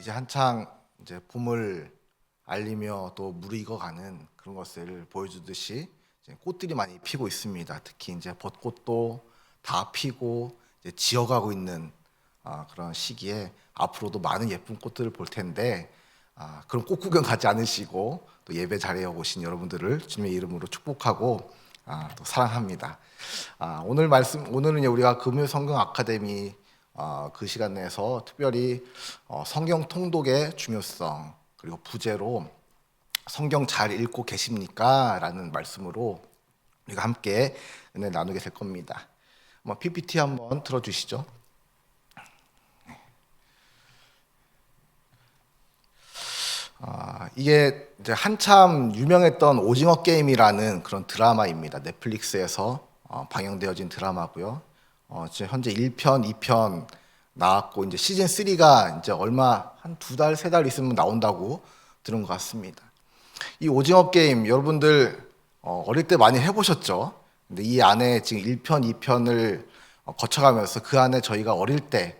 이제 한창 이제 봄을 알리며 또 무르익어가는 그런 것을 보여주듯이 이제 꽃들이 많이 피고 있습니다. 특히 이제 벚꽃도 다 피고 이제 지어가고 있는 그런 시기에 앞으로도 많은 예쁜 꽃들을 볼 텐데 그런 꽃 구경 가지 않으시고 또 예배 자리에 오신 여러분들을 주님의 이름으로 축복하고 또 사랑합니다. 오늘은 우리가 금요 성경 아카데미 그 시간 내에서 특별히 성경 통독의 중요성 그리고 부제로 성경 잘 읽고 계십니까? 라는 말씀으로 우리가 함께 은혜 나누게 될 겁니다. PPT 한번 틀어주시죠. 이게 이제 한참 유명했던 오징어 게임이라는 그런 드라마입니다. 넷플릭스에서 방영되어진 드라마고요. 지금 현재 1편, 2편 나왔고 이제 시즌 3가 이제 얼마 한 2달, 3달 있으면 나온다고 들은 것 같습니다. 이 오징어 게임 여러분들 어릴 때 많이 해보셨죠? 근데 이 안에 지금 1편, 2편을 거쳐가면서 그 안에 저희가 어릴 때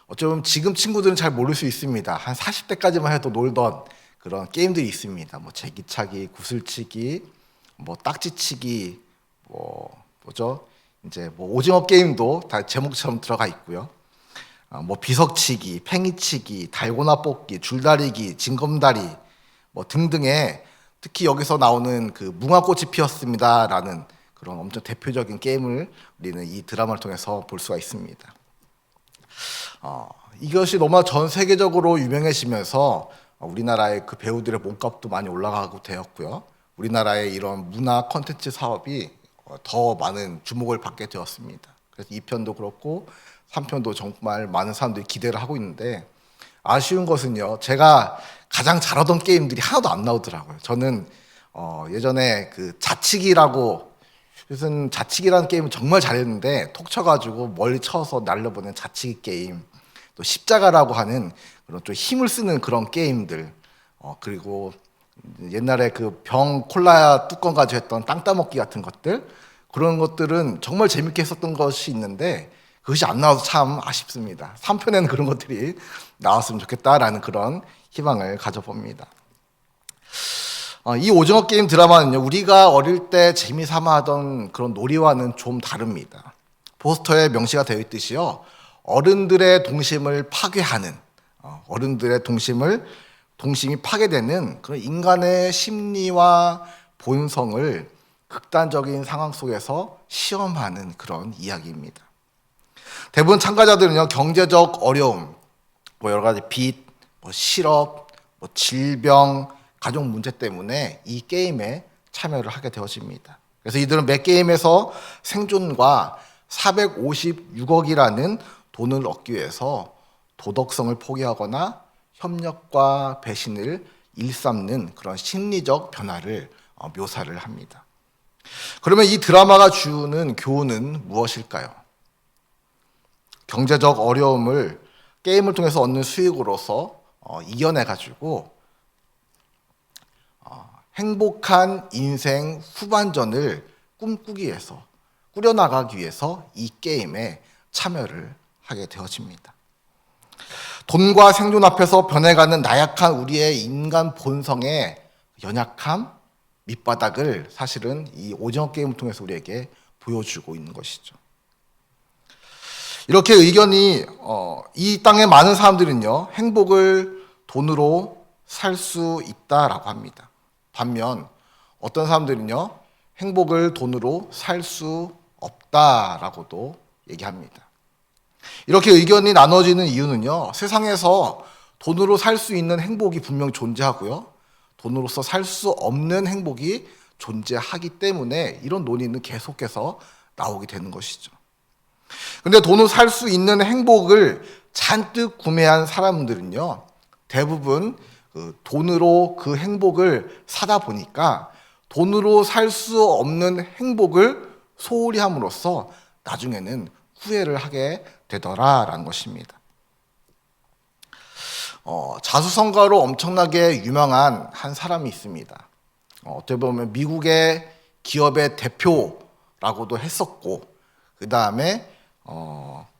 어쩌면 지금 친구들은 잘 모를 수 있습니다. 한 40대까지만 해도 놀던 그런 게임들이 있습니다. 뭐 제기차기, 구슬치기, 뭐 딱지치기, 뭐죠? 이제 뭐 오징어 게임도 다 제목처럼 들어가 있고요. 뭐 비석치기, 팽이치기, 달고나 뽑기, 줄다리기, 징검다리 뭐 등등의 특히 여기서 나오는 그 무궁화꽃이 피었습니다라는 그런 엄청 대표적인 게임을 우리는 이 드라마를 통해서 볼 수가 있습니다. 이것이 너무나 전 세계적으로 유명해지면서 우리나라의 그 배우들의 몸값도 많이 올라가고 되었고요. 우리나라의 이런 문화 콘텐츠 사업이 더 많은 주목을 받게 되었습니다. 그래서 2편도 그렇고 3편도 정말 많은 사람들이 기대를 하고 있는데 아쉬운 것은요. 제가 가장 잘하던 게임들이 하나도 안 나오더라고요. 저는 예전에 그 자치기라고 무슨 자치기라는 게임을 정말 잘했는데 톡 쳐가지고 멀리 쳐서 날려보낸 자치기 게임 또 십자가라고 하는 그런 좀 힘을 쓰는 그런 게임들 그리고 옛날에 그 병 콜라 뚜껑 가지고 했던 땅 따먹기 같은 것들 그런 것들은 정말 재밌게 했었던 것이 있는데 그것이 안 나와서 참 아쉽습니다. 3편에는 그런 것들이 나왔으면 좋겠다라는 그런 희망을 가져봅니다. 이 오징어 게임 드라마는요, 우리가 어릴 때 재미삼아 하던 그런 놀이와는 좀 다릅니다. 포스터에 명시가 되어 있듯이요, 어른들의 동심을 파괴하는, 어른들의 동심이 파괴되는 그런 인간의 심리와 본성을 극단적인 상황 속에서 시험하는 그런 이야기입니다. 대부분 참가자들은요, 경제적 어려움, 뭐 여러 가지 빚, 뭐 실업, 뭐 질병, 가족 문제 때문에 이 게임에 참여를 하게 되어집니다. 그래서 이들은 매 게임에서 생존과 456억이라는 돈을 얻기 위해서 도덕성을 포기하거나 협력과 배신을 일삼는 그런 심리적 변화를 묘사를 합니다. 그러면 이 드라마가 주는 교훈은 무엇일까요? 경제적 어려움을 게임을 통해서 얻는 수익으로서 이겨내가지고 행복한 인생 후반전을 꿈꾸기 위해서 꾸려나가기 위해서 이 게임에 참여를 하게 되어집니다. 돈과 생존 앞에서 변해가는 나약한 우리의 인간 본성의 연약함, 밑바닥을 사실은 이 오징어 게임을 통해서 우리에게 보여주고 있는 것이죠. 이렇게 의견이 이 땅의 많은 사람들은요, 행복을 돈으로 살 수 있다라고 합니다. 반면 어떤 사람들은요, 행복을 돈으로 살 수 없다라고도 얘기합니다. 이렇게 의견이 나눠지는 이유는요, 세상에서 돈으로 살 수 있는 행복이 분명 존재하고요, 돈으로서 살 수 없는 행복이 존재하기 때문에 이런 논의는 계속해서 나오게 되는 것이죠. 근데 돈으로 살 수 있는 행복을 잔뜩 구매한 사람들은요, 대부분 돈으로 그 행복을 사다 보니까 돈으로 살 수 없는 행복을 소홀히 함으로써 나중에는 후회를 하게 되더라라는 것입니다. 자수성가로 엄청나게 유명한 한 사람이 있습니다. 어떻게 보면 미국의 기업의 대표라고도 했었고, 그 다음에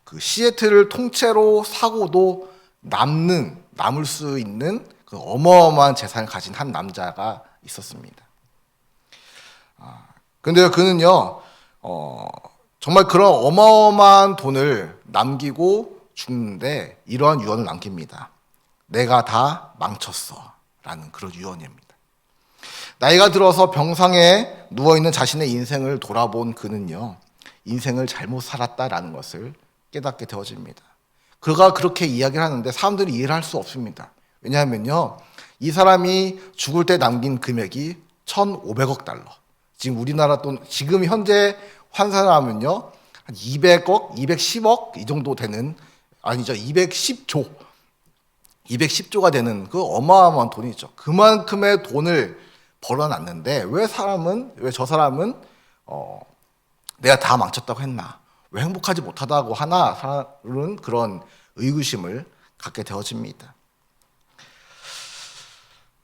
그 시애틀을 통째로 사고도 남는 남을 수 있는 그 어마어마한 재산을 가진 한 남자가 있었습니다. 근데 그는요, 정말 그런 어마어마한 돈을 남기고 죽는데 이러한 유언을 남깁니다. 내가 다 망쳤어 라는 그런 유언입니다. 나이가 들어서 병상에 누워있는 자신의 인생을 돌아본 그는요, 인생을 잘못 살았다라는 것을 깨닫게 되어집니다. 그가 그렇게 이야기를 하는데 사람들이 이해를 할 수 없습니다. 왜냐하면요, 이 사람이 죽을 때 남긴 금액이 1,500억 달러. 지금 우리나라 돈, 지금 현재 환산하면요, 한 200억, 210억 이 정도 되는, 아니죠, 210조가 되는 그 어마어마한 돈이죠. 그만큼의 돈을 벌어놨는데 왜 저 사람은 내가 다 망쳤다고 했나? 왜 행복하지 못하다고 하나? 사람은 그런 의구심을 갖게 되어집니다.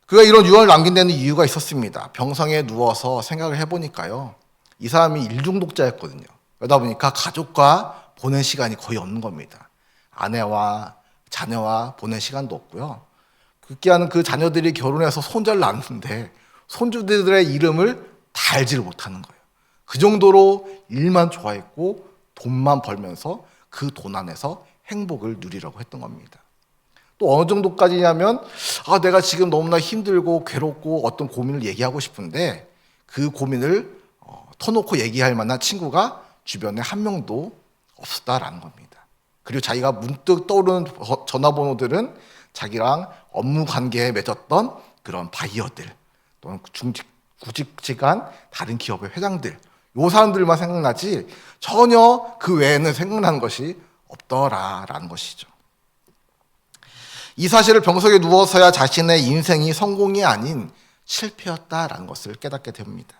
그가 이런 유언을 남긴 데는 이유가 있었습니다. 병상에 누워서 생각을 해보니까요, 이 사람이 일중독자였거든요. 그러다 보니까 가족과 보낸 시간이 거의 없는 겁니다. 아내와 자녀와 보낸 시간도 없고요. 급기야는 그 자녀들이 결혼해서 손자를 낳았는데 손주들의 이름을 다 알지를 못하는 거예요. 그 정도로 일만 좋아했고 돈만 벌면서 그 돈 안에서 행복을 누리려고 했던 겁니다. 또 어느 정도까지냐면 내가 지금 너무나 힘들고 괴롭고 어떤 고민을 얘기하고 싶은데 그 고민을 터놓고 얘기할 만한 친구가 주변에 한 명도 없었다라는 겁니다. 그리고 자기가 문득 떠오르는 전화번호들은 자기랑 업무 관계에 맺었던 그런 바이어들 또는 구직직한 다른 기업의 회장들, 요 사람들만 생각나지 전혀 그 외에는 생각나는 것이 없더라라는 것이죠. 이 사실을 병석에 누워서야 자신의 인생이 성공이 아닌 실패였다라는 것을 깨닫게 됩니다.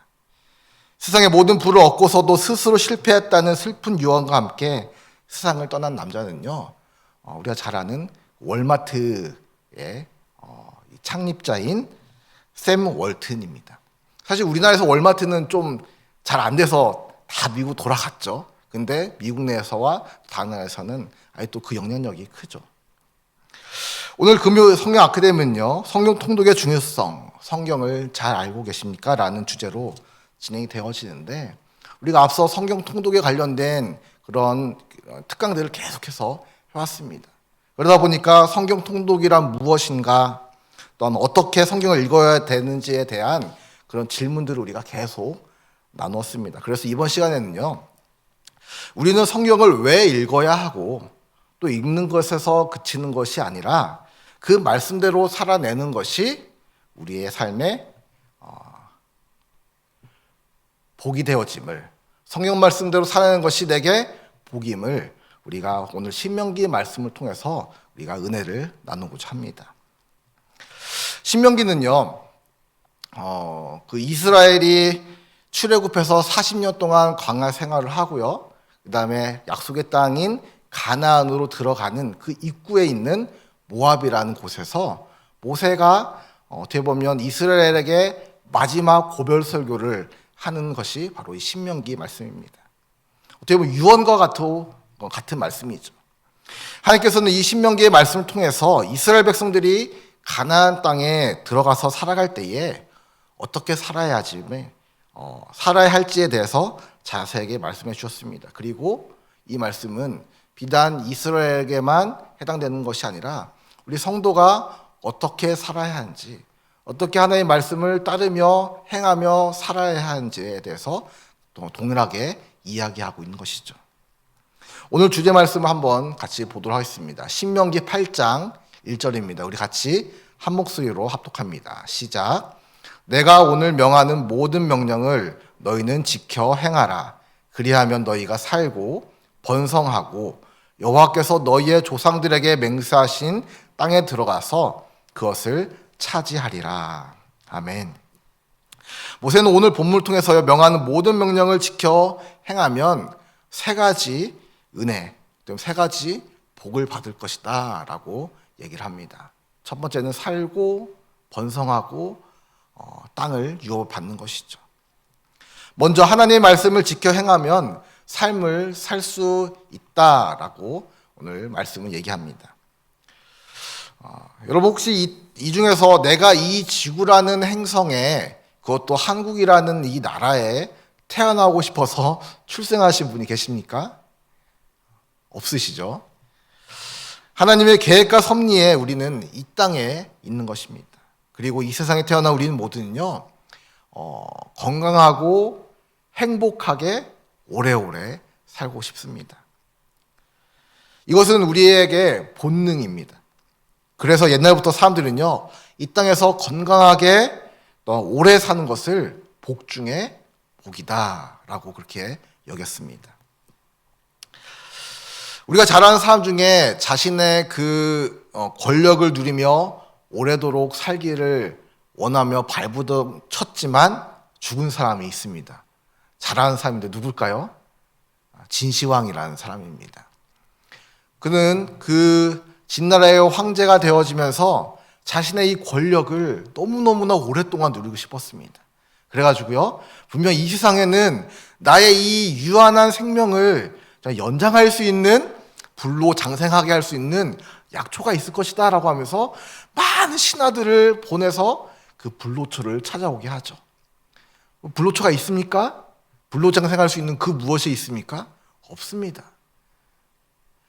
세상의 모든 부를 얻고서도 스스로 실패했다는 슬픈 유언과 함께 세상을 떠난 남자는요, 우리가 잘 아는 월마트의 창립자인 샘 월튼입니다. 사실 우리나라에서 월마트는 좀 잘 안 돼서 다 미국 돌아갔죠. 근데 미국 내에서와 다른 나라에서는 아직도 그 영향력이 크죠. 오늘 금요 성경 아카데미는요, 성경 통독의 중요성, 성경을 잘 알고 계십니까? 라는 주제로 진행이 되어지는데, 우리가 앞서 성경 통독에 관련된 그런 특강들을 계속해서 해왔습니다. 그러다 보니까 성경 통독이란 무엇인가, 또한 어떻게 성경을 읽어야 되는지에 대한 그런 질문들을 우리가 계속 나눴습니다. 그래서 이번 시간에는요, 우리는 성경을 왜 읽어야 하고 또 읽는 것에서 그치는 것이 아니라 그 말씀대로 살아내는 것이 우리의 삶에 복이 되어짐을, 성경 말씀대로 살아내는 것이 내게 복임을 우리가 오늘 신명기 말씀을 통해서 우리가 은혜를 나누고자 합니다. 신명기는요, 그 이스라엘이 출애굽해서 40년 동안 광야 생활을 하고요, 그 다음에 약속의 땅인 가나안으로 들어가는 그 입구에 있는 모압이라는 곳에서 모세가 어떻게 보면 이스라엘에게 마지막 고별 설교를 하는 것이 바로 이 신명기 말씀입니다. 어떻게 보면 유언과 같은 말씀이죠. 하나님께서는 이 신명기의 말씀을 통해서 이스라엘 백성들이 가나안 땅에 들어가서 살아갈 때에 어떻게 살아야 할지에 대해서 자세하게 말씀해 주셨습니다. 그리고 이 말씀은 비단 이스라엘에게만 해당되는 것이 아니라 우리 성도가 어떻게 살아야 하는지, 어떻게 하나님의 말씀을 따르며 행하며 살아야 하는지에 대해서 또 동일하게 이야기하고 있는 것이죠. 오늘 주제 말씀을 한번 같이 보도록 하겠습니다. 신명기 8장 1절입니다. 우리 같이 한 목소리로 합독합니다. 시작. 내가 오늘 명하는 모든 명령을 너희는 지켜 행하라. 그리하면 너희가 살고 번성하고 여호와께서 너희의 조상들에게 맹세하신 땅에 들어가서 그것을 차지하리라. 아멘. 모세는 오늘 본문을 통해서 명하는 모든 명령을 지켜 행하면 세 가지 은혜, 세 가지 복을 받을 것이다 라고 얘기를 합니다. 첫 번째는 살고 번성하고 땅을 유업받는 것이죠. 먼저 하나님의 말씀을 지켜 행하면 삶을 살 수 있다라고 오늘 말씀은 얘기합니다. 여러분 혹시 이 중에서 내가 이 지구라는 행성에, 그것도 한국이라는 이 나라에 태어나고 싶어서 출생하신 분이 계십니까? 없으시죠? 하나님의 계획과 섭리에 우리는 이 땅에 있는 것입니다. 그리고 이 세상에 태어난 우리는 모두는요, 건강하고 행복하게 오래오래 살고 싶습니다. 이것은 우리에게 본능입니다. 그래서 옛날부터 사람들은요, 이 땅에서 건강하게 오래 사는 것을 복 중에 복이다라고 그렇게 여겼습니다. 우리가 잘 아는 사람 중에 자신의 그 권력을 누리며 오래도록 살기를 원하며 발부둥 쳤지만 죽은 사람이 있습니다. 잘 아는 사람인데 누굴까요? 진시황이라는 사람입니다. 그는 그 진나라의 황제가 되어지면서 자신의 이 권력을 너무너무나 오랫동안 누리고 싶었습니다. 그래가지고요, 분명 이 세상에는 나의 이 유한한 생명을 연장할 수 있는, 불로 장생하게 할 수 있는 약초가 있을 것이다 라고 하면서 많은 신하들을 보내서 그 불로초를 찾아오게 하죠. 불로초가 있습니까? 불로 장생할 수 있는 그 무엇이 있습니까? 없습니다.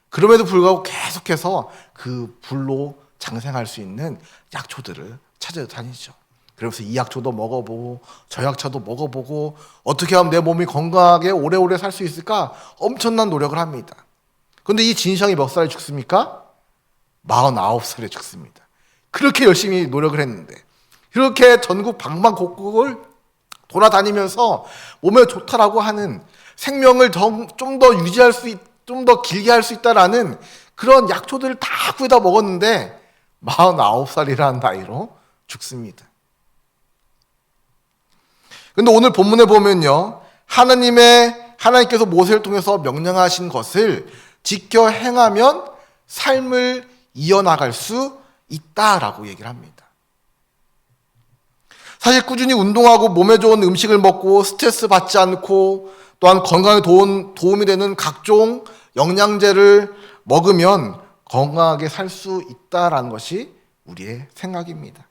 그럼에도 불구하고 계속해서 그 불로 장생할 수 있는 약초들을 찾아다니죠. 그래서 이 약초도 먹어보고 저 약초도 먹어보고 어떻게 하면 내 몸이 건강하게 오래오래 살 수 있을까? 엄청난 노력을 합니다. 그런데 이 진시황이 몇 살에 죽습니까? 49살에 죽습니다. 그렇게 열심히 노력을 했는데, 이렇게 전국 방방곡곡을 돌아다니면서 몸에 좋다라고 하는, 생명을 좀 더 유지할 수 좀 더 길게 할 수 있다라는 그런 약초들을 다 구해다 먹었는데 49살이라는 나이로 죽습니다. 근데 오늘 본문에 보면요, 하나님께서 모세를 통해서 명령하신 것을 지켜 행하면 삶을 이어나갈 수 있다라고 얘기를 합니다. 사실 꾸준히 운동하고 몸에 좋은 음식을 먹고 스트레스 받지 않고 또한 건강에 도움이 되는 각종 영양제를 먹으면 건강하게 살 수 있다라는 것이 우리의 생각입니다.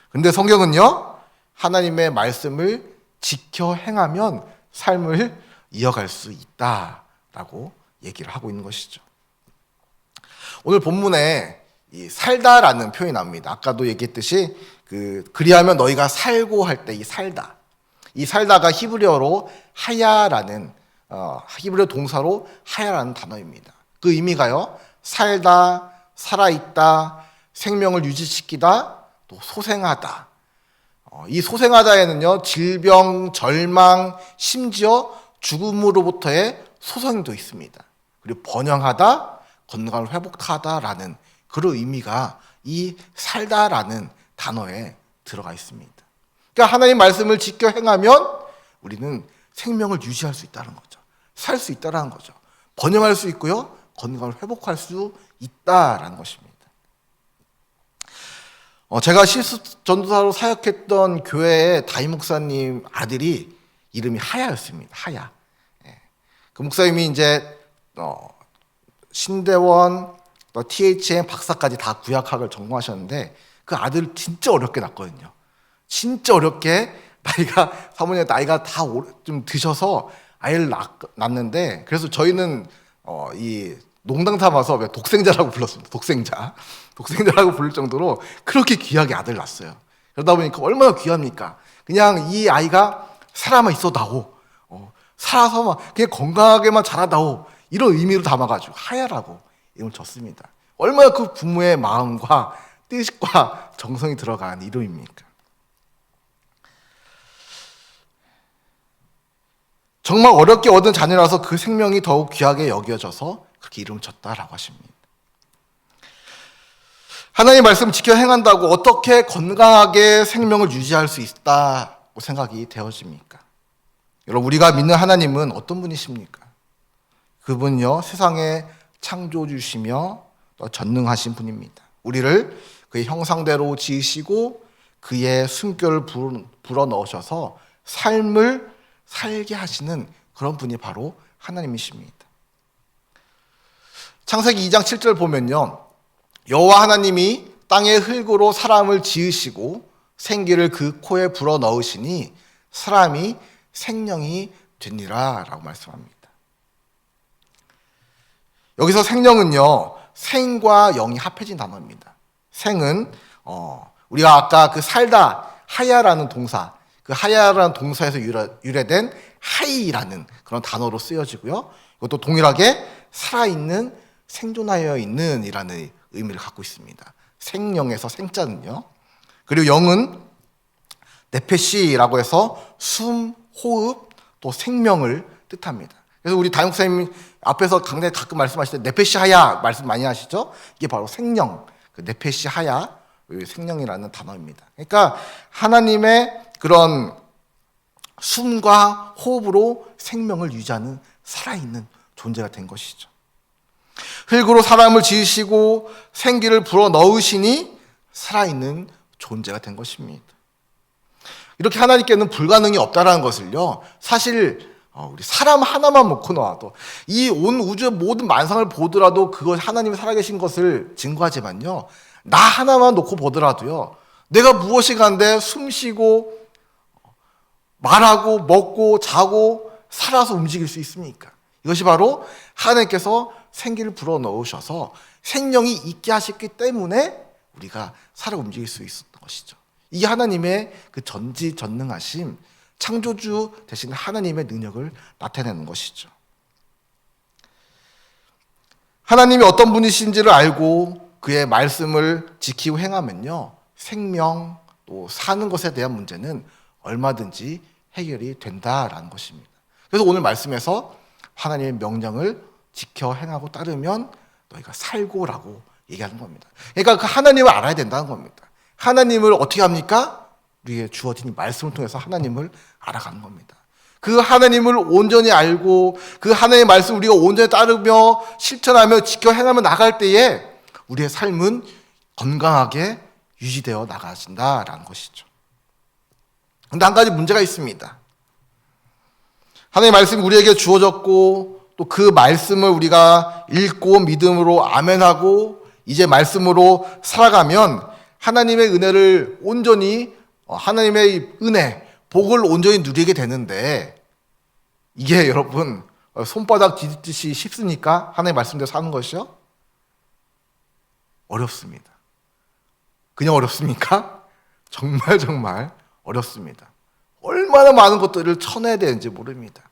그런데 성경은요, 하나님의 말씀을 지켜 행하면 삶을 이어갈 수 있다라고 얘기를 하고 있는 것이죠. 오늘 본문에 이 살다라는 표현이 나옵니다. 아까도 얘기했듯이 그리하면 너희가 살고 할 때 이 살다가 히브리어로 하야라는 히브리어 동사로 하야라는 단어입니다. 그 의미가요, 살다, 살아있다, 생명을 유지시키다, 또 소생하다. 이 소생하다에는요, 질병, 절망, 심지어 죽음으로부터의 소생도 있습니다. 그리고 번영하다, 건강을 회복하다라는 그런 의미가 이 살다라는 단어에 들어가 있습니다. 그러니까 하나님 말씀을 지켜 행하면 우리는 생명을 유지할 수 있다는 거죠. 살 수 있다는 거죠. 번영할 수 있고요, 건강을 회복할 수 있다라는 것입니다. 제가 실수 전도사로 사역했던 교회의 다임 목사님 아들이 이름이 하야였습니다. 하야. 그 목사님이 이제 신대원, THM 박사까지 다 구약학을 전공하셨는데 그 아들 진짜 어렵게 낳았거든요. 진짜 어렵게 사모님 나이가 다 좀 드셔서 아이를 낳았는데, 그래서 저희는 이 농담 삼아서 독생자라고 불렀습니다. 독생자라고 부를 정도로 그렇게 귀하게 아들 낳았어요. 그러다 보니까 얼마나 귀합니까? 그냥 이 아이가 살아만 있어다오, 살아서 그냥 건강하게만 자라다오, 이런 의미로 담아가지고 하야라고 이름을 줬습니다. 얼마나 그 부모의 마음과 뜻과 정성이 들어간 이름입니까? 정말 어렵게 얻은 자녀라서 그 생명이 더욱 귀하게 여겨져서 그렇게 이름을 줬다라고 하십니다. 하나님의 말씀 지켜 행한다고 어떻게 건강하게 생명을 유지할 수 있다고 생각이 되어집니까? 여러분, 우리가 믿는 하나님은 어떤 분이십니까? 그분은요, 세상에 창조주시며 또 전능하신 분입니다. 우리를 그의 형상대로 지으시고 그의 숨결을 불어 넣으셔서 삶을 살게 하시는 그런 분이 바로 하나님이십니다. 창세기 2장 7절 보면요, 여호와 하나님이 땅의 흙으로 사람을 지으시고 생기를 그 코에 불어넣으시니 사람이 생명이 되니라 라고 말씀합니다. 여기서 생명은요, 생과 영이 합해진 단어입니다. 생은 우리가 아까 그 살다 하야라는 동사, 그 하야라는 동사에서 유래된 하이라는 그런 단어로 쓰여지고요. 이것도 동일하게 살아있는, 생존하여 있는 이라는 의미를 갖고 있습니다. 생령에서 생자는요. 그리고 영은 네페시라고 해서 숨, 호흡, 또 생명을 뜻합니다. 그래서 우리 다영 목사님 앞에서 강좌에 가끔 말씀하실 때 네페시 하야 말씀 많이 하시죠? 이게 바로 생령, 그 네페시 하야, 생령이라는 단어입니다. 그러니까 하나님의 그런 숨과 호흡으로 생명을 유지하는 살아있는 존재가 된 것이죠. 흙으로 사람을 지으시고 생기를 불어넣으시니 살아있는 존재가 된 것입니다. 이렇게 하나님께는 불가능이 없다라는 것을요, 사실 우리 사람 하나만 놓고 놔도 이 온 우주의 모든 만상을 보더라도 그것 하나님이 살아계신 것을 증거하지만요, 나 하나만 놓고 보더라도요, 내가 무엇이 간데 숨쉬고 말하고 먹고 자고 살아서 움직일 수 있습니까? 이것이 바로 하나님께서 생기를 불어넣으셔서 생명이 있게 하셨기 때문에 우리가 살아 움직일 수 있었던 것이죠. 이게 하나님의 그 전지전능하심, 창조주 되신 하나님의 능력을 나타내는 것이죠. 하나님이 어떤 분이신지를 알고 그의 말씀을 지키고 행하면요, 생명 또 사는 것에 대한 문제는 얼마든지 해결이 된다라는 것입니다. 그래서 오늘 말씀에서 하나님의 명령을 지켜 행하고 따르면 너희가 살고라고 얘기하는 겁니다. 그러니까 그 하나님을 알아야 된다는 겁니다. 하나님을 어떻게 합니까? 우리에게 주어진 말씀을 통해서 하나님을 알아가는 겁니다. 그 하나님을 온전히 알고 그 하나님의 말씀 우리가 온전히 따르며 실천하며 지켜 행하며 나갈 때에 우리의 삶은 건강하게 유지되어 나가신다라는 것이죠. 그런데 한 가지 문제가 있습니다. 하나님의 말씀이 우리에게 주어졌고 또 그 말씀을 우리가 읽고 믿음으로 아멘하고 이제 말씀으로 살아가면 하나님의 은혜를 온전히, 하나님의 은혜, 복을 온전히 누리게 되는데, 이게 여러분 손바닥 뒤집듯이 쉽습니까? 하나님의 말씀대로 사는 것이요? 어렵습니다. 그냥 어렵습니까? 정말 어렵습니다. 얼마나 많은 것들을 쳐내야 되는지 모릅니다.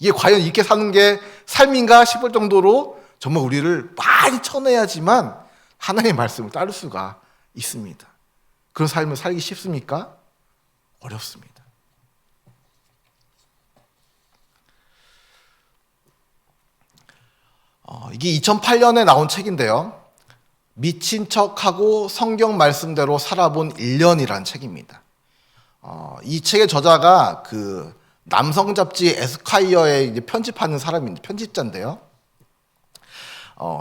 이게 과연 이렇게 사는 게 삶인가 싶을 정도로 정말 우리를 많이 쳐내야지만 하나님의 말씀을 따를 수가 있습니다. 그런 삶을 살기 쉽습니까? 어렵습니다. 이게 2008년에 나온 책인데요. 미친 척하고 성경 말씀대로 살아본 1년이라는 책입니다. 이 책의 저자가 그 남성 잡지 에스콰이어에 이제 편집하는 사람인데, 편집자인데요.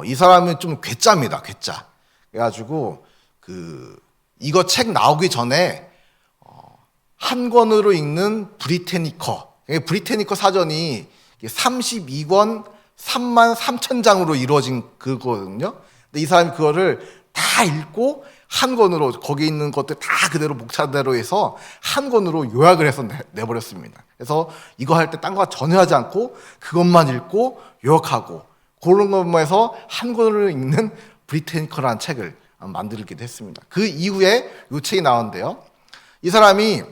이 사람은 좀 괴짜입니다, 괴짜. 그래가지고 이거 책 나오기 전에 한 권으로 읽는 브리테니커 사전이 32권 33,000장으로 이루어진 그거거든요. 근데 이 사람이 그거를 다 읽고 한 권으로, 거기 있는 것들 다 그대로 목차대로 해서 한 권으로 요약을 해서 내버렸습니다. 그래서 이거 할 때 딴 거 전혀 하지 않고 그것만 읽고 요약하고 그런 것만 해서 한 권으로 읽는 브리테니커라는 책을 만들기도 했습니다. 그 이후에 이 책이 나왔는데요. 이 사람이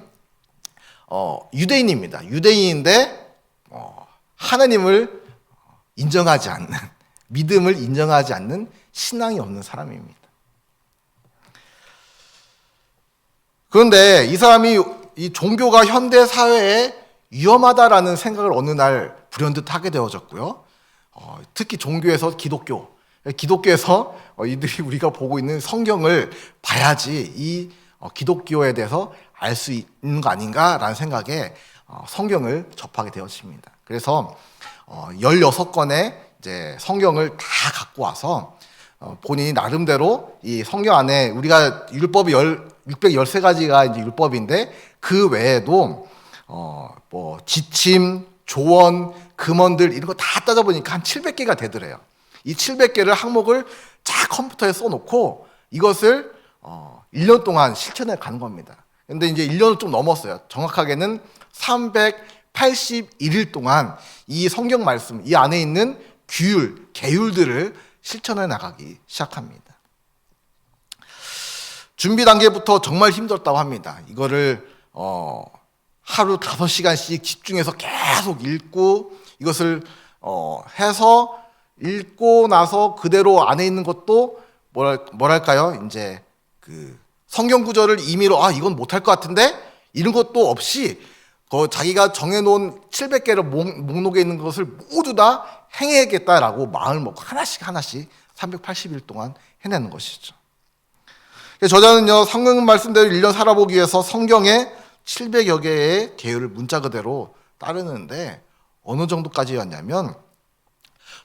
유대인입니다. 유대인인데 하나님을 인정하지 않는, 믿음을 인정하지 않는 신앙이 없는 사람입니다. 그런데 이 사람이 이 종교가 현대 사회에 위험하다라는 생각을 어느 날 불현듯 하게 되어졌고요. 특히 종교에서 기독교에서 이들이 우리가 보고 있는 성경을 봐야지 이 기독교에 대해서 알 수 있는 거 아닌가라는 생각에 성경을 접하게 되었습니다. 그래서 16권의 이제 성경을 다 갖고 와서 본인이 나름대로 이 성경 안에 우리가 율법이 613가지가 이제 율법인데 그 외에도 뭐 지침, 조언, 금언들 이런 거 다 따져보니까 한 700개가 되더래요. 이 700개를 항목을 쫙 컴퓨터에 써놓고 이것을 1년 동안 실천해 가는 겁니다. 근데 이제 1년을 좀 넘었어요. 정확하게는 381일 동안 이 성경 말씀, 이 안에 있는 계율들을 실천해 나가기 시작합니다. 준비 단계부터 정말 힘들었다고 합니다. 이거를 하루 5시간씩 집중해서 계속 읽고 이것을 해서 읽고 나서 그대로 안에 있는 것도 뭐랄까요? 이제 그 성경 구절을 임의로 이건 못할 것 같은데 이런 것도 없이 자기가 정해놓은 700개의 목록에 있는 것을 모두 다 행해야겠다라고 마음을 먹고 하나씩 380일 동안 해내는 것이죠. 저자는요, 성경 말씀대로 1년 살아보기 위해서 성경의 700여 개의 계율을 문자 그대로 따르는데 어느 정도까지였냐면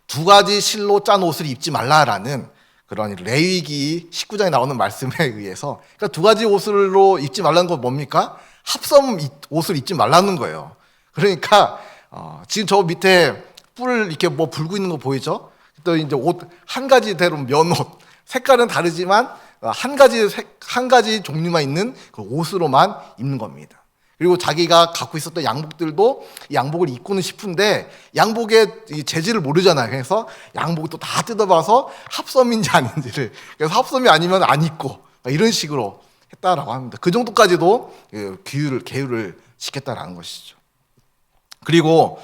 2가지 실로 짠 옷을 입지 말라라는 그런 레위기 19장에 나오는 말씀에 의해서, 그러니까 2가지 옷으로 입지 말라는 건 뭡니까? 합성 옷을 입지 말라는 거예요. 그러니까 지금 저 밑에 뿔 이렇게 뭐 불고 있는 거 보이죠? 또 이제 옷 한 가지대로 면옷, 색깔은 다르지만 한 가지 종류만 있는 그 옷으로만 입는 겁니다. 그리고 자기가 갖고 있었던 양복들도 이 양복을 입고는 싶은데 양복의 재질을 모르잖아요. 그래서 양복을 또 다 뜯어봐서 합섬인지 아닌지를, 그래서 합섬이 아니면 안 입고 이런 식으로 했다라고 합니다. 그 정도까지도 계율을 지켰다라는 것이죠. 그리고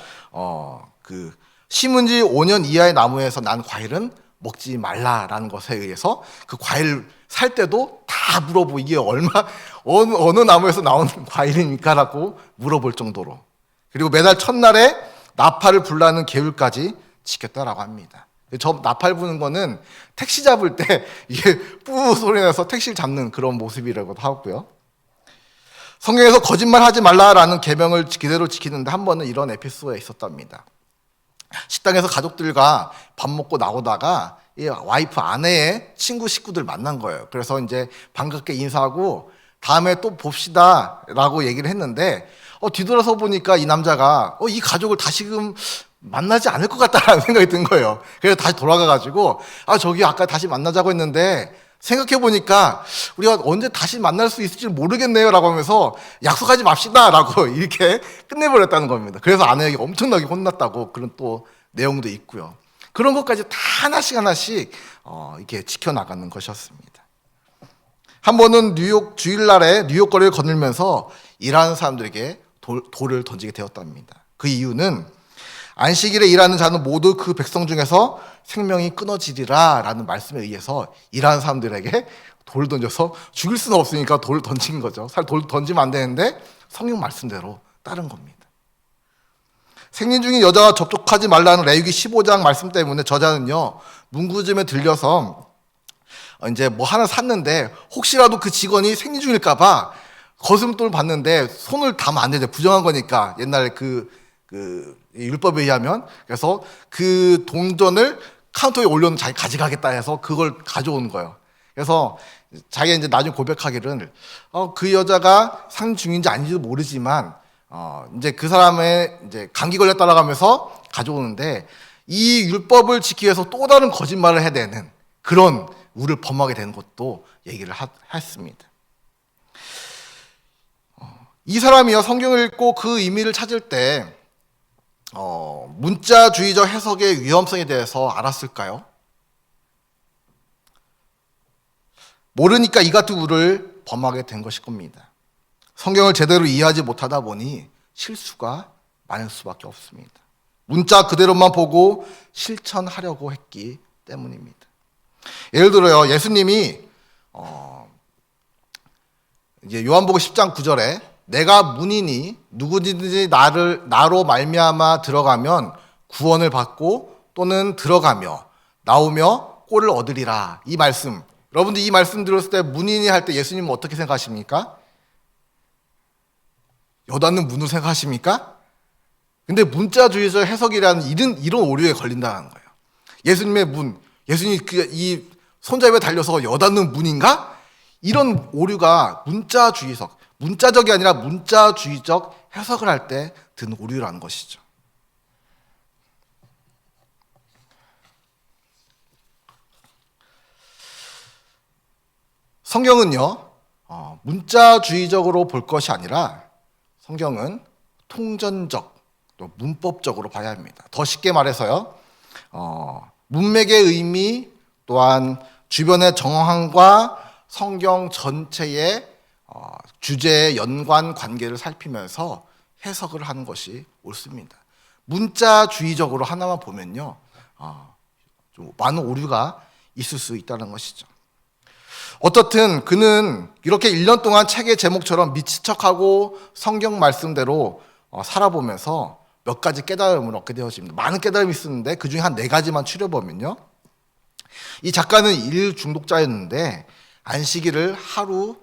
그 심은 지 5년 이하의 나무에서 난 과일은 먹지 말라라는 것에 의해서 그 과일 살 때도 다 물어보고 이게 어느 나무에서 나오는 과일입니까? 라고 물어볼 정도로, 그리고 매달 첫날에 나팔을 불라는 계율까지 지켰다라고 합니다. 저 나팔 부는 거는 택시 잡을 때 이게 뿌 소리 나서 택시를 잡는 그런 모습이라고도 하고요. 성경에서 거짓말하지 말라라는 계명을 그대로 지키는데 한 번은 이런 에피소드가 있었답니다. 식당에서 가족들과 밥 먹고 나오다가 이 와이프 아내의 친구 식구들 만난 거예요. 그래서 이제 반갑게 인사하고 다음에 또 봅시다 라고 얘기를 했는데 뒤돌아서 보니까 이 남자가 이 가족을 다시금 만나지 않을 것 같다라는 생각이 든 거예요. 그래서 다시 돌아가가지고 저기 아까 다시 만나자고 했는데 생각해보니까 우리가 언제 다시 만날 수 있을지 모르겠네요 라고 하면서 약속하지 맙시다 라고 이렇게 끝내버렸다는 겁니다. 그래서 아내에게 엄청나게 혼났다고 그런 또 내용도 있고요. 그런 것까지 다 하나씩 이렇게 지켜나가는 것이었습니다. 한 번은 뉴욕 주일날에 뉴욕 거리를 거닐면서 일하는 사람들에게 돌을 던지게 되었답니다. 그 이유는 안식일에 일하는 자는 모두 그 백성 중에서 생명이 끊어지리라 라는 말씀에 의해서 일하는 사람들에게 돌을 던져서 죽일 수는 없으니까 돌을 던진 거죠. 사실 돌 던지면 안 되는데 성경 말씀대로 따른 겁니다. 생리 중인 여자와 접촉하지 말라는 레위기 15장 말씀 때문에 저자는요, 문구점에 들려서 이제 뭐 하나 샀는데 혹시라도 그 직원이 생리 중일까봐 거스름돈을 받는데 손을 닿으면 안 되죠. 부정한 거니까 옛날에 그 율법에 의하면. 그래서 그 동전을 카운터에 올려놓은 자기 가져가겠다 해서 그걸 가져온 거예요. 그래서 자기가 이제 나중에 고백하기를 그 여자가 상 중인지 아닌지도 모르지만 이제 그 사람의 이제 감기 걸렸다라고 하면서 가져오는데 이 율법을 지키기 위해서 또 다른 거짓말을 해대는 그런 우를 범하게 되는 것도 얘기를 했습니다. 이 사람이요, 성경을 읽고 그 의미를 찾을 때 문자주의적 해석의 위험성에 대해서 알았을까요? 모르니까 이 같은 우를 범하게 된 것일 겁니다. 성경을 제대로 이해하지 못하다 보니 실수가 많을 수밖에 없습니다. 문자 그대로만 보고 실천하려고 했기 때문입니다. 예를 들어요, 예수님이 이제 요한복음 10장 9절에 내가 문이니 누구든지 나로 말미암아 들어가면 구원을 받고 또는 들어가며 나오며 꼴을 얻으리라. 이 말씀, 여러분들 이 말씀 들었을 때 문이니 할 때 예수님은 어떻게 생각하십니까? 여닫는 문으로 생각하십니까? 근데 문자주의적 해석이라는 이런 오류에 걸린다는 거예요. 예수님의 문, 예수님이 이 손잡이에 달려서 여닫는 문인가? 이런 오류가 문자적이 아니라 문자주의적 해석을 할 때 든 오류라는 것이죠. 성경은요, 문자주의적으로 볼 것이 아니라 성경은 통전적, 또 문법적으로 봐야 합니다. 더 쉽게 말해서요, 문맥의 의미 또한 주변의 정황과 성경 전체의 주제의 연관 관계를 살피면서 해석을 하는 것이 옳습니다. 문자주의적으로 하나만 보면요, 좀 많은 오류가 있을 수 있다는 것이죠. 어떻든 그는 이렇게 1년 동안 책의 제목처럼 미친 척하고 성경 말씀대로 살아보면서 몇 가지 깨달음을 얻게 되어집니다. 많은 깨달음이 있었는데 그 중에 한 4가지만 추려보면요, 이 작가는 일 중독자였는데 안식일을 하루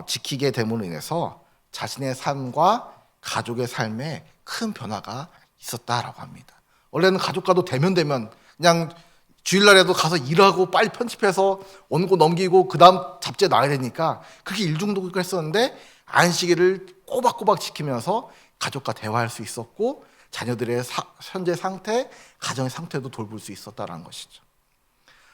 지키게 됨으로 인해서 자신의 삶과 가족의 삶에 큰 변화가 있었다라고 합니다. 원래는 가족과도 대면대면 그냥 주일날에도 가서 일하고 빨리 편집해서 원고 넘기고 그 다음 잡지에 나와야 되니까 그렇게 일중독을 했었는데 안식일을 꼬박꼬박 지키면서 가족과 대화할 수 있었고 자녀들의 현재 상태, 가정의 상태도 돌볼 수 있었다는 것이죠.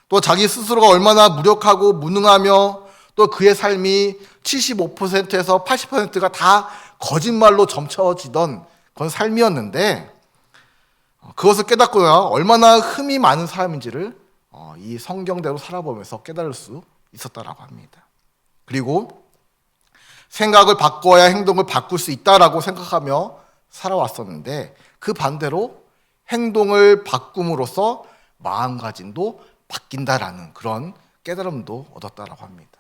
또 자기 스스로가 얼마나 무력하고 무능하며 또 그의 삶이 75%에서 80%가 다 거짓말로 점쳐지던 그런 삶이었는데 그것을 깨닫고요, 얼마나 흠이 많은 사람인지를 이 성경대로 살아보면서 깨달을 수 있었다라고 합니다. 그리고 생각을 바꿔야 행동을 바꿀 수 있다라고 생각하며 살아왔었는데 그 반대로 행동을 바꿈으로써 마음가짐도 바뀐다라는 그런 깨달음도 얻었다라고 합니다.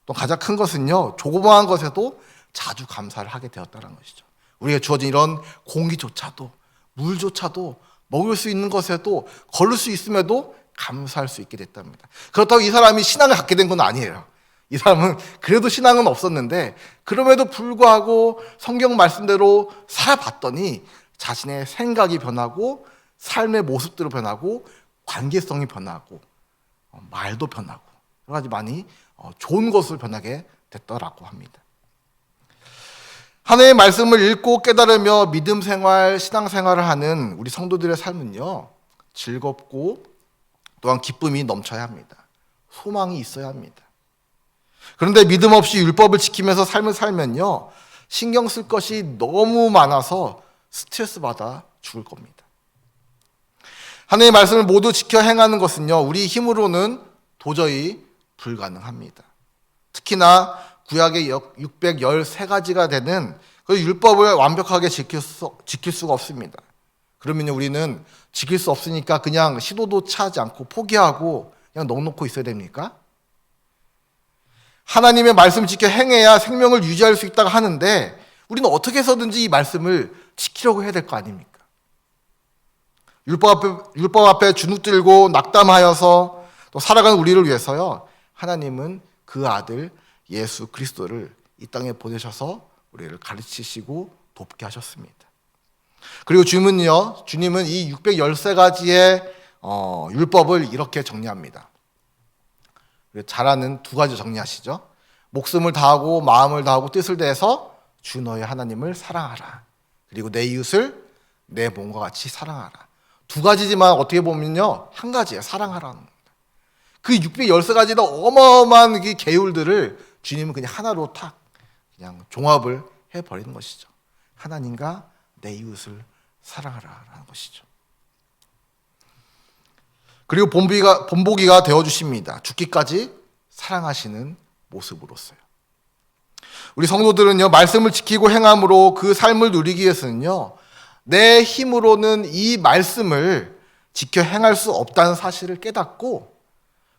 또 가장 큰 것은요, 조그마한 것에도 자주 감사를 하게 되었다는 것이죠. 우리가 주어진 이런 공기조차도, 물조차도, 먹을 수 있는 것에도, 걸을 수 있음에도 감사할 수 있게 됐답니다. 그렇다고 이 사람이 신앙을 갖게 된 건 아니에요. 이 사람은 그래도 신앙은 없었는데 그럼에도 불구하고 성경 말씀대로 살아봤더니 자신의 생각이 변하고 삶의 모습대로 변하고 관계성이 변하고 말도 변하고 여러 가지 많이 좋은 것을 변하게 됐더라고 합니다. 하나님의 말씀을 읽고 깨달으며 믿음 생활, 신앙 생활을 하는 우리 성도들의 삶은요, 즐겁고 또한 기쁨이 넘쳐야 합니다. 소망이 있어야 합니다. 그런데 믿음 없이 율법을 지키면서 삶을 살면요, 신경 쓸 것이 너무 많아서 스트레스 받아 죽을 겁니다. 하나님의 말씀을 모두 지켜 행하는 것은요, 우리 힘으로는 도저히 불가능합니다. 특히나 구약의 613가지가 되는 그 율법을 완벽하게 지킬 수가 없습니다. 그러면 우리는 지킬 수 없으니까 그냥 시도도 차지 않고 포기하고 그냥 넉놓고 있어야 됩니까? 하나님의 말씀을 지켜 행해야 생명을 유지할 수 있다고 하는데 우리는 어떻게 해서든지 이 말씀을 지키려고 해야 될 거 아닙니까? 율법 앞에 주눅들고 낙담하여서 또 살아가는 우리를 위해서요, 하나님은 그 아들 예수 그리스도를 이 땅에 보내셔서 우리를 가르치시고 돕게 하셨습니다. 그리고 주님은 이 613가지의 율법을 이렇게 정리합니다. 잘 아는 2가지 정리하시죠. 목숨을 다하고 마음을 다하고 뜻을 다해서 주 너의 하나님을 사랑하라. 그리고 내 이웃을 내 몸과 같이 사랑하라. 2가지지만 어떻게 보면요, 한 가지예요. 사랑하라는 겁니다. 그 613가지의 어마어마한 그 계율들을 주님은 그냥 하나로 탁 그냥 종합을 해버리는 것이죠. 하나님과 내 이웃을 사랑하라라는 것이죠. 그리고 본보기가 되어주십니다. 죽기까지 사랑하시는 모습으로서요. 우리 성도들은요, 말씀을 지키고 행함으로 그 삶을 누리기 위해서는요, 내 힘으로는 이 말씀을 지켜 행할 수 없다는 사실을 깨닫고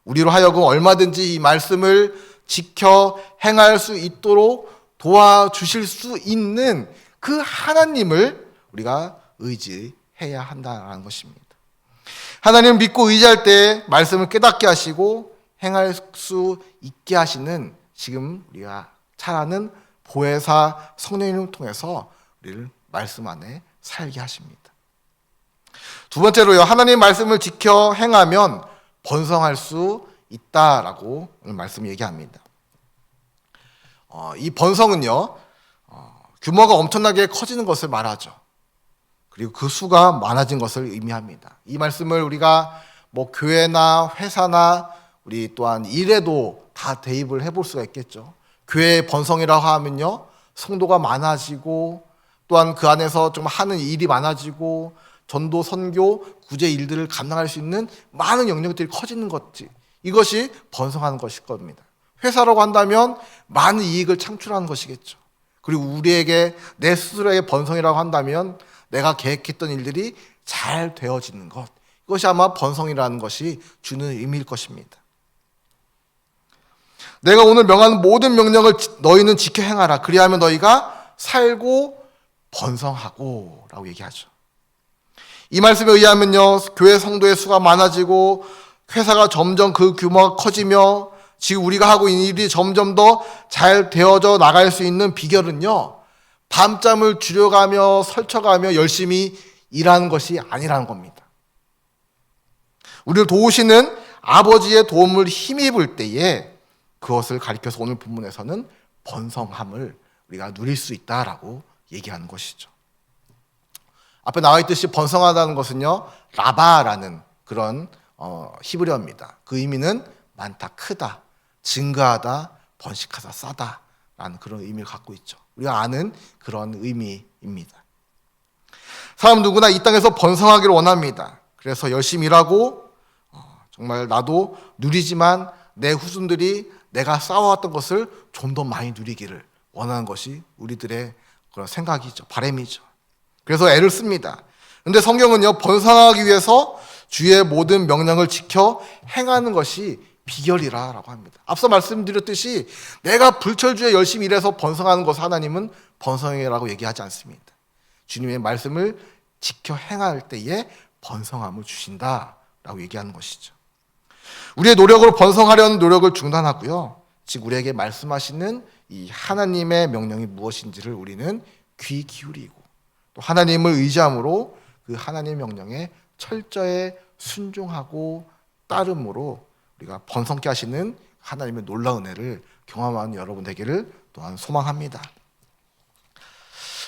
우리로 하여금 얼마든지 이 말씀을 지켜 행할 수 있도록 도와주실 수 있는 그 하나님을 우리가 의지해야 한다는 것입니다. 하나님을 믿고 의지할 때 말씀을 깨닫게 하시고 행할 수 있게 하시는 지금 우리가 잘 아는 보혜사 성령님을 통해서 우리를 말씀 안에 살게 하십니다. 2번째로요, 하나님의 말씀을 지켜 행하면 번성할 수 있다라고 오늘 말씀 얘기합니다. 이 번성은요, 규모가 엄청나게 커지는 것을 말하죠. 그리고 그 수가 많아진 것을 의미합니다. 이 말씀을 우리가 교회나 회사나 우리 또한 일에도 다 대입을 해볼 수가 있겠죠. 교회 번성이라고 하면요, 성도가 많아지고 또한 그 안에서 좀 하는 일이 많아지고 전도, 선교, 구제 일들을 감당할 수 있는 많은 영역들이 커지는 것이, 이것이 번성하는 것일 겁니다. 회사라고 한다면 많은 이익을 창출하는 것이겠죠. 그리고 우리에게, 내 스스로에게 번성이라고 한다면 내가 계획했던 일들이 잘 되어지는 것, 이것이 아마 번성이라는 것이 주는 의미일 것입니다. 내가 오늘 명하는 모든 명령을 너희는 지켜 행하라. 그리하면 너희가 살고 번성하고 라고 얘기하죠. 이 말씀에 의하면요, 교회 성도의 수가 많아지고 회사가 점점 그 규모가 커지며 지금 우리가 하고 있는 일이 점점 더 잘 되어져 나갈 수 있는 비결은요, 밤잠을 줄여가며 설쳐가며 열심히 일하는 것이 아니라는 겁니다. 우리를 도우시는 아버지의 도움을 힘입을 때에 그것을 가리켜서 오늘 본문에서는 번성함을 우리가 누릴 수 있다라고 얘기하는 것이죠. 앞에 나와 있듯이 번성하다는 것은요, 라바라는 그런 히브리어입니다. 그 의미는 많다, 크다, 증가하다, 번식하다, 싸다 라는 그런 의미를 갖고 있죠. 우리가 아는 그런 의미입니다. 사람 누구나 이 땅에서 번성하기를 원합니다. 그래서 열심히 일하고 정말 나도 누리지만 내 후손들이 내가 쌓아왔던 것을 좀 더 많이 누리기를 원하는 것이 우리들의 그런 생각이죠. 바람이죠. 그래서 애를 씁니다. 그런데 성경은요, 번성하기 위해서 주의 모든 명령을 지켜 행하는 것이 비결이라고 합니다. 앞서 말씀드렸듯이 내가 불철주에 열심히 일해서 번성하는 것을 하나님은 번성이라고 얘기하지 않습니다. 주님의 말씀을 지켜 행할 때에 번성함을 주신다라고 얘기하는 것이죠. 우리의 노력으로 번성하려는 노력을 중단하고요, 즉 우리에게 말씀하시는 이 하나님의 명령이 무엇인지를 우리는 귀 기울이고 또 하나님을 의지함으로 그 하나님의 명령에 철저히 순종하고 따름으로 우리가 번성케 하시는 하나님의 놀라운 은혜를 경험하는 여러분 되기를 또한 소망합니다.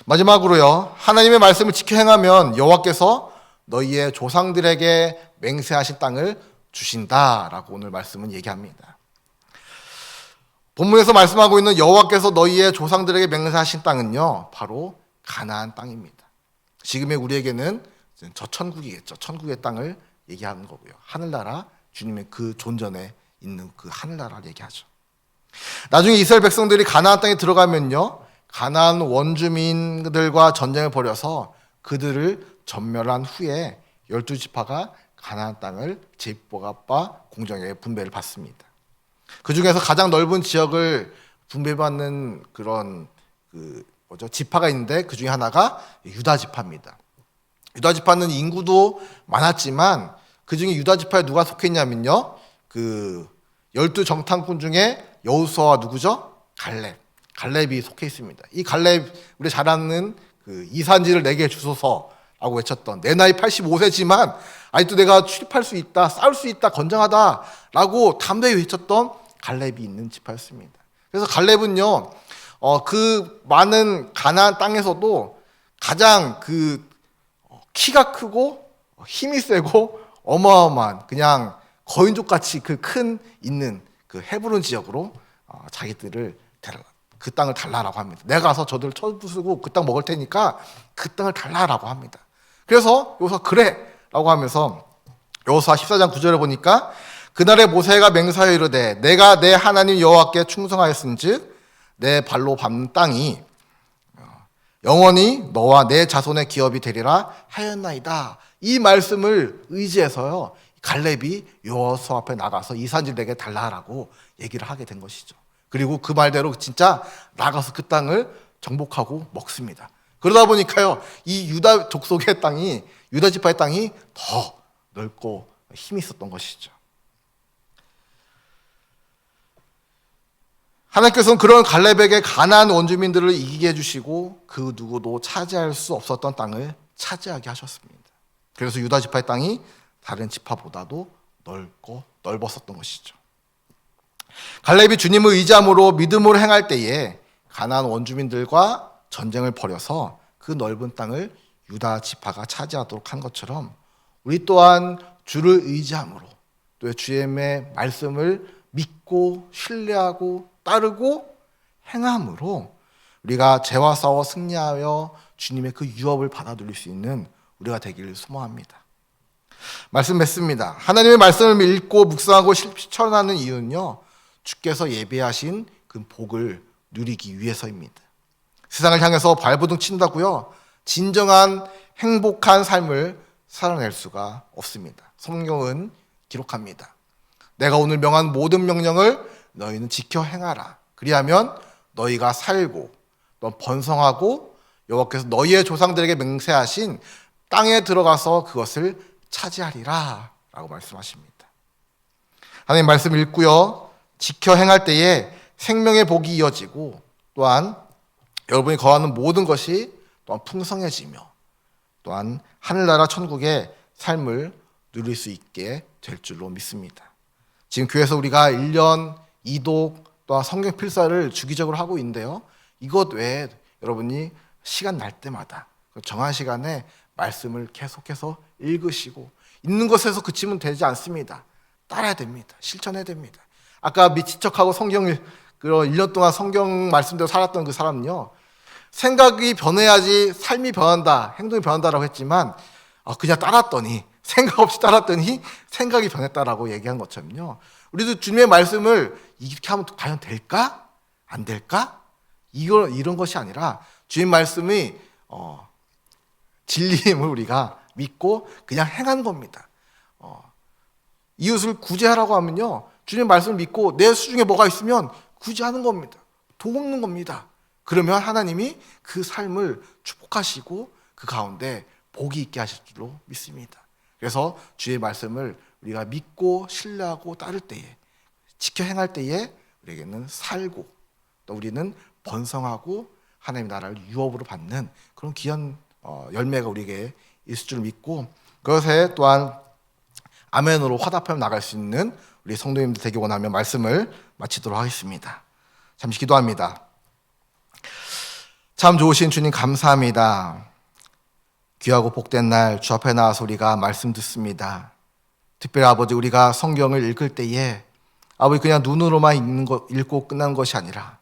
마지막으로요, 하나님의 말씀을 지켜 행하면 여호와께서 너희의 조상들에게 맹세하신 땅을 주신다라고 오늘 말씀은 얘기합니다. 본문에서 말씀하고 있는 여호와께서 너희의 조상들에게 맹세하신 땅은요, 바로 가나안 땅입니다. 지금의 우리에게는 저 천국이겠죠. 천국의 땅을 얘기하는 거고요. 하늘나라, 주님의 그 존전에 있는 그 하늘나라를 얘기하죠. 나중에 이스라엘 백성들이 가나안 땅에 들어가면요, 가나안 원주민들과 전쟁을 벌여서 그들을 전멸한 후에 12지파가 가나안 땅을 제복압과 공정하게 분배를 받습니다. 그 중에서 가장 넓은 지역을 분배받는 그런 지파가 있는데 그 중에 하나가 유다 지파입니다. 유다 지파는 인구도 많았지만 그 중에 유다 지파에 누가 속했냐면요, 그 12정탐꾼 중에 여호수아와 누구죠? 갈렙이 속해 있습니다. 이 갈렙, 우리 잘 아는 그 이산지를 내게 주소서라고 외쳤던, 내 나이 85세지만 아직도 내가 출입할 수 있다, 싸울 수 있다, 건장하다라고 담대히 외쳤던 갈렙이 있는 지파였습니다. 그래서 갈렙은요, 그 많은 가나안 땅에서도 가장 그 키가 크고 힘이 세고 어마어마한 그냥 거인족같이 그 큰 있는 그 헤브론 지역으로 자기들을 그 땅을 달라라고 합니다. 내가 가서 저들을 쳐부수고 그 땅 먹을 테니까 그 땅을 달라라고 합니다. 그래서 여기서 그래 라고 하면서 여호수아 14장 9절에 보니까 그날에 모세가 맹세하여 이르되 내가 내 하나님 여호와께 충성하였은즉 내 발로 밟는 땅이 영원히 너와 내 자손의 기업이 되리라 하였나이다. 이 말씀을 의지해서요, 갈렙이 여호수아 앞에 나가서 이 산지를 내게 달라라고 얘기를 하게 된 것이죠. 그리고 그 말대로 진짜 나가서 그 땅을 정복하고 먹습니다. 그러다 보니까요, 이 유다 족속의 땅이, 유다 지파의 땅이 더 넓고 힘이 있었던 것이죠. 하나님께서는 그런 갈렙에게 가나안 원주민들을 이기게 해주시고 그 누구도 차지할 수 없었던 땅을 차지하게 하셨습니다. 그래서 유다 지파의 땅이 다른 지파보다도 넓었었던 것이죠. 갈렙이 주님을 의지함으로 믿음으로 행할 때에 가나안 원주민들과 전쟁을 벌여서 그 넓은 땅을 유다 지파가 차지하도록 한 것처럼 우리 또한 주를 의지함으로 또 주님의 말씀을 믿고 신뢰하고 따르고 행함으로 우리가 죄와 싸워 승리하여 주님의 그 유업을 받아 누릴 수 있는 우리가 되기를 소망합니다. 말씀 맺습니다. 하나님의 말씀을 읽고 묵상하고 실천하는 이유는요, 주께서 예배하신 그 복을 누리기 위해서입니다. 세상을 향해서 발버둥 친다고요, 진정한 행복한 삶을 살아낼 수가 없습니다. 성경은 기록합니다. 내가 오늘 명한 모든 명령을 너희는 지켜 행하라. 그리하면 너희가 살고 또 번성하고 여호와께서 너희의 조상들에게 맹세하신 땅에 들어가서 그것을 차지하리라 라고 말씀하십니다. 하나님 말씀 읽고요, 지켜 행할 때에 생명의 복이 이어지고 또한 여러분이 거하는 모든 것이 또한 풍성해지며 또한 하늘나라 천국의 삶을 누릴 수 있게 될 줄로 믿습니다. 지금 교회에서 우리가 1년 이독 또한 성경 필사를 주기적으로 하고 있는데요, 이것 외에 여러분이 시간 날 때마다 정한 시간에 말씀을 계속해서 읽으시고 있는 것에서 그치면 되지 않습니다. 따라야 됩니다. 실천해야 됩니다. 아까 미친 척하고 성경을 1년 동안 성경 말씀대로 살았던 그 사람은요, 생각이 변해야지 삶이 변한다, 행동이 변한다라고 했지만 그냥 따랐더니, 생각 없이 따랐더니 생각이 변했다라고 얘기한 것처럼요, 우리도 주님의 말씀을 이렇게 하면 과연 될까? 안 될까? 이런 것이 아니라 주님 말씀이 진리임을 우리가 믿고 그냥 행하는 겁니다. 이웃을 구제하라고 하면요, 주님 말씀을 믿고 내 수중에 뭐가 있으면 구제하는 겁니다. 돕는 겁니다. 그러면 하나님이 그 삶을 축복하시고 그 가운데 복이 있게 하실 줄로 믿습니다. 그래서 주의 말씀을 우리가 믿고 신뢰하고 따를 때에, 지켜 행할 때에 우리에게는 살고 또 우리는 번성하고 하나님의 나라를 유업으로 받는 그런 귀한 열매가 우리에게 있을 줄 믿고, 그것에 또한 아멘으로 화답하며 나갈 수 있는 우리 성도님들 되기 원하며 말씀을 마치도록 하겠습니다. 잠시 기도합니다. 참 좋으신 주님 감사합니다. 귀하고 복된 날 주 앞에 나와서 우리가 말씀 듣습니다. 특별히 아버지, 우리가 성경을 읽을 때에 아버지 그냥 눈으로만 읽고 끝나는 것이 아니라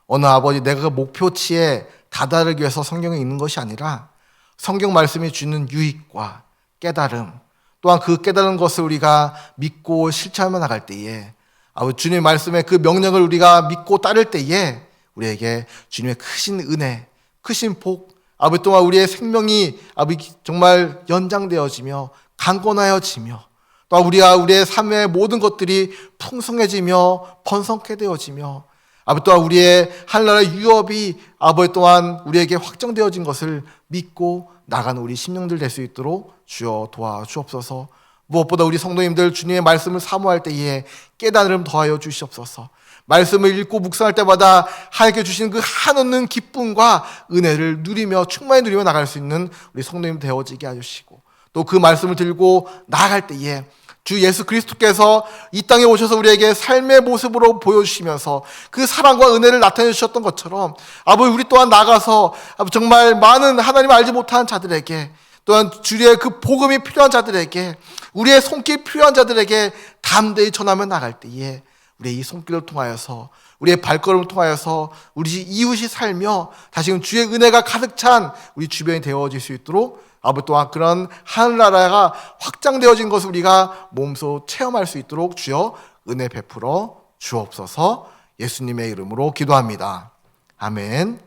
어느 아버지 내가 그 목표치에 다다르기 위해서 성경을 읽는 것이 아니라 성경 말씀이 주는 유익과 깨달음, 또한 그 깨달은 것을 우리가 믿고 실천하며 나갈 때에 아버지 주님의 말씀에 그 명령을 우리가 믿고 따를 때에 우리에게 주님의 크신 은혜, 크신 복, 아버지 또한 우리의 생명이 아버지 정말 연장되어지며 강건하여지며 또한 우리의 삶의 모든 것들이 풍성해지며 번성케 되어지며 아버지 또한 우리의 하늘나라의 유업이 아버지 또한 우리에게 확정되어진 것을 믿고 나가는 우리 심령들 될 수 있도록 주여 도와주옵소서. 무엇보다 우리 성도님들 주님의 말씀을 사모할 때에 깨달음 더하여 주시옵소서. 말씀을 읽고 묵상할 때마다 하나님께 주시는 그 한없는 기쁨과 은혜를 누리며 충만히 누리며 나갈 수 있는 우리 성도님 되어지게 하시고, 또 그 말씀을 들고 나아갈 때에 주 예수 그리스도께서 이 땅에 오셔서 우리에게 삶의 모습으로 보여주시면서 그 사랑과 은혜를 나타내 주셨던 것처럼 아버지 우리 또한 나가서 정말 많은 하나님을 알지 못하는 자들에게, 또한 주의 그 복음이 필요한 자들에게, 우리의 손길 필요한 자들에게 담대히 전하며 나갈 때에 우리의 이 손길을 통하여서, 우리의 발걸음을 통하여서 우리 이웃이 살며 다시금 주의 은혜가 가득 찬 우리 주변이 되어질 수 있도록 아버지 또한 그런 하늘나라가 확장되어진 것을 우리가 몸소 체험할 수 있도록 주여 은혜 베풀어 주옵소서. 예수님의 이름으로 기도합니다. 아멘.